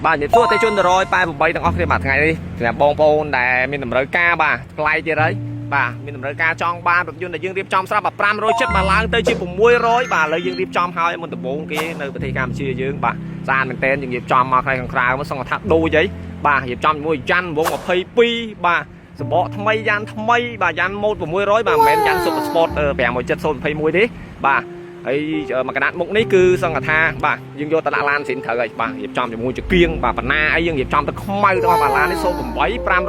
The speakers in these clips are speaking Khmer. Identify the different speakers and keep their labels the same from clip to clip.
Speaker 1: បាទនិយាយទៅជូនទៅ188ទាំងអស់គ្នាបាទថ្ងៃនេះសម្រាប់បងប្អូនដែលមានតម្រូវការបាទថ្លៃទៀតហើយបាទមានតម្រូវការចង់បានរថយន្តដែលយើងរៀបចំស្រាប់570បាទឡើងទៅជា600បាទឥឡូវយើងរៀបចំហើយមុនដំបូងគេនៅប្រទេសកម្ពុជាយើងបាទស្អាតមែនតើយើងរៀបចំមកខាងក្រៅមកសង្កថាដូចអីបាទរៀបចំជាមួយយ៉ាន់វង22បាទសបកថ្មីយ៉ាន់ថ្មីបាទយ៉ាន់ម៉ូត600បាទមិនមែនយ៉ាន់ Super Sport 57021ទេបាទហើយមកកណាត់មុខនេះគឺសង្កថាបាទយើងយកទៅដាក់ឡានស៊ីនត្រូវហើយបាទរៀបចំជាមួយចង្គៀងបាទបណ្ណាអីយើងរៀបចំទៅខ្មៅទាំងអស់បាទឡាននេះ08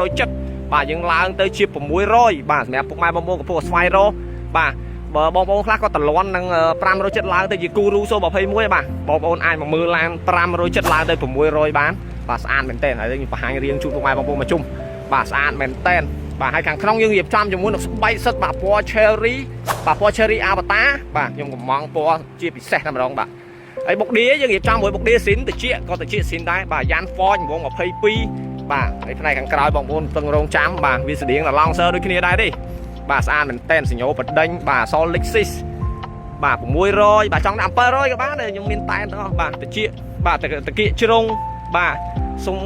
Speaker 1: 570បាទយើងឡើងទៅជា600បាទសម្រាប់ពុកម៉ែបងប្អូនកំពុងស្វែងរកបាទបើបងប្អូនខ្លះក៏តលន់នឹង570ឡើងទៅជាគូរូសូ21បាទបងប្អូនអាចមកមើលឡាន570ឡើងទៅ600បានបាទស្អាតមែនតើហើយយើងបង្ហាញរៀងជូនពុកម៉ែបងប្អូនមកជុំបាទស្អាតមែនតើបាទហើយខាងក្នុងយើងរៀបចំជាមួយនឹងស្បែកសិតបាទពណ៌ cherry បាទពណ៌ cherry avatar បាទខ្ញុំកំងពណ៌ជាពិសេសតែម្ដងបាទហើយបុកឌីយើងរៀបចំមួយបុកឌីស៊ីនតិចក៏តិចស៊ីនដែរបាទយ៉ាន់ Ford វង22បាទហើយផ្នែកខាងក្រោយបងប្អូនពឹងរងចាំបាទវាស្តៀងដល់ Lancer ដូចគ្នាដែរទេបាទស្អាតមែនតើសញ្ញោបដិញបាទ Sol Lexus បាទ600បាទចង់ដាក់700ក៏បានដែរខ្ញុំមានតែនទាំងអស់បាទតិចបាទតាគៀកជ្រុងបាទសុំ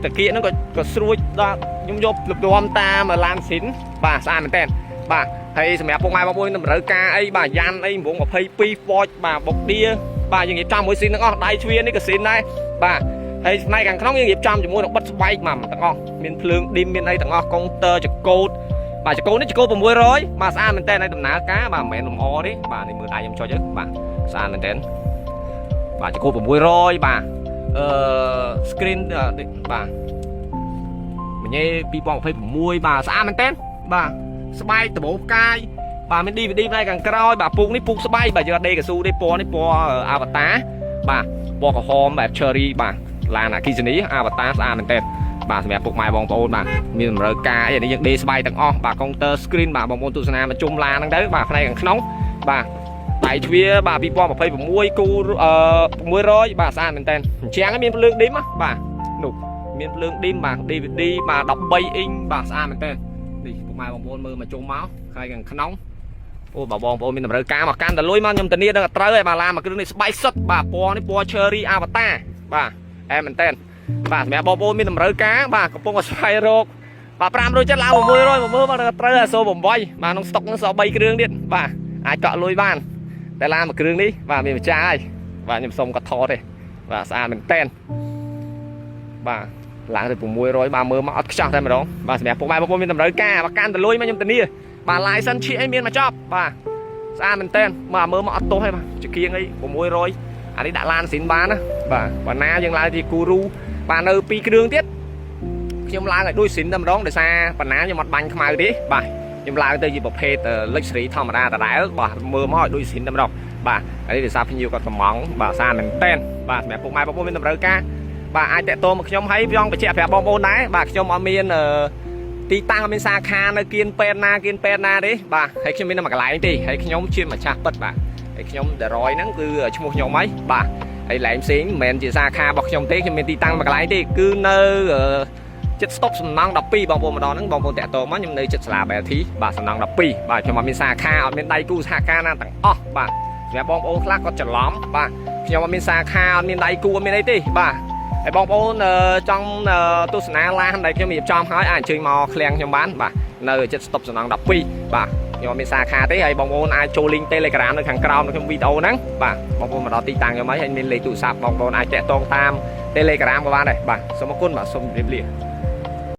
Speaker 1: តាគៀកហ្នឹងក៏ស្រួចដល់ខ្ញុំយកលំដមតាមឡានស៊ីនបាទស្អាតមែនតើបាទហើយសម្រាប់ពុកម៉ែបងប្អូនតម្រូវការអីបាទយ៉ាន់អីវង22 Ford បាទបុកឌីបាទយើងរៀបចំមួយស៊ីនទាំងអស់ដៃជ្វានេះក៏ស៊ីនដែរបាទហើយផ្នែកខាងក្នុងយើងរៀបចំជាមួយនឹងបិទស្បែកមកទាំងអស់មានភ្លើងឌីមមានអីទាំងអស់កុងទ័រចកូតបាទចកូតនេះចកូត600បាទស្អាតមែនតើនៅដំណើរការបាទមិនមែនលំអទេបាទនេះមើលដៃខ្ញុំចុចទៅបាទស្អាតមែនតើបាទចកូត600បាទscreen បាទមញ៉េ2026បាទស្អាតមែនតើបាទស្បែកដបូផ្កាយបាទមាន DVD ផ្នែកខាងក្រោយបាទពូកនេះពូកស្បែកបាទយើងអត់ដេកស៊ូទេពណ៌នេះពណ៌ Avatar បាទពណ៌ក្រហមបែប cherry បាទឡាន Akizuni Avatar ស្អាតមែនតើបាទសម្រាប់ពុកម៉ែបងប្អូនបាទមានតម្រូវការអីនេះយើងដេកស្បែកទាំងអស់បាទ counter screen បាទបងប្អូនទស្សនាមកជុំឡានហ្នឹងទៅបាទផ្នែកខាងក្នុងបាទដៃទ្វាបាទ2026គូ600បាទស្អាតមែនតើអញ្ចឹងមានភ្លើងឌីមបាទនោះមានភ្លើងឌីមបាទ DVD បាទ13អ៊ីងបាទស្អាតមែនតើនេះពុកម៉ែបងប្អូនមើលមកជុំមកហើយខាងក្នុងអូបងប្អូនមានតម្រូវការមកកាន់តលុយមកខ្ញុំធានានឹងត្រូវហើយបាទឡានមួយគ្រឿងនេះស្បែកសុទ្ធបាទពណ៌នេះពណ៌ cherry avatar បាទអែមែនតើបាទសម្រាប់បងប្អូនមានតម្រូវការបាទកំពុងស្វែងរកបាទ570ឡើង600មកមើលមកត្រូវអា08បាទក្នុងស្តុកនឹងសល់3គ្រឿងទៀតបាទអាចកក់លុយបានតែឡានមួយគ្រឿងនេះបាទមានម្ចាស់ហើយបាទខ្ញុំសុំកត់ថតទេបាទស្អាតមែនតើបាទឡើងទៅ600បាទមើលមកអត់ខ្ចោះតែម្ដងបាទសម្រាប់ពុកម៉ែបងប្អូនមានតម្រូវការបាទកាន់តលុយមកខ្ញុំធានាបាទ license ឈីអីមានមកចប់បាទស្អាតមែនតើបាទមើលមកអត់ទោសទេបាទចង្គៀងអី600អានេះដាក់ឡានស៊ីនបានណាបាទបណ្ណាយើងឡើងទីគូរូបាទនៅ2គ្រឿងទៀតខ្ញុំឡើងឲ្យដូចស៊ីនតែម្ដងដោយសារបណ្ណាខ្ញុំអត់បាញ់ខ្មៅទេបាទខ្ញុំឡើងទៅជាប្រភេទ luxury ធម្មតាដដែលបាទមើលមកឲ្យដូចស៊ីនតែម្ដងបាទអានេះដោយសារភ្ញៀវគាត់កំងបាទស្អាតមែនតើបាទសម្រាប់ពុកម៉ែបងប្អូនមានតម្រូវការបាទអាចតាក់ទងមកខ្ញុំហើយចង់បញ្ជាក់ប្រាប់បងប្អូនដែរបាទខ្ញុំអត់មានទីតាំងអត់មានសាខានៅគៀនពេទ្យណាទេបាទហើយខ្ញុំមាននៅមួយកន្លែងទេហើយខ្ញុំជាម្ចាស់ពិតបាទហើយខ្ញុំដរយហ្នឹងគឺឈ្មោះខ្ញុំហើយបាទហើយឡែងផ្សេងមិនមែនជាសាខារបស់ខ្ញុំទេខ្ញុំមានទីតាំងមួយកន្លែងទេគឺនៅចិត្តស្តុបសំណង់12បងប្អូនម្ដងហ្នឹងបងប្អូនតាក់ទងមកខ្ញុំនៅចិត្តសាលា BLT បាទសំណង់12បាទខ្ញុំអត់មានសាខាអត់មានដៃគូសហការណាទាំងអស់បាទសម្រាប់បងប្អូនខ្លះគាត់ច្រឡំបាទខ្ញុំអត់មានសាខាអត់មានដៃគូអត់មានអីទេបាទហើយបងប្អូនចង់ទស្សនាឡានដែលខ្ញុំរៀបចំហើយអាចអញ្ជើញមកឃ្លាំងខ្ញុំបានបាទនៅចិត្តស្តុបសំណង់12បាទខ្ញុំអត់មានសាខាទេហើយបងប្អូនអាចចូល link Telegram នៅខាងក្រោមនៅក្នុងវីដេអូហ្នឹងបាទបងប្អូនមកដល់ទីតាំងខ្ញុំហើយមានលេខទូរស័ព្ទបងប្អូនអាចតាក់ទងតាម Telegram ក៏បានដែរបាទសូមអរគុណបាទសូមជម្រាបលា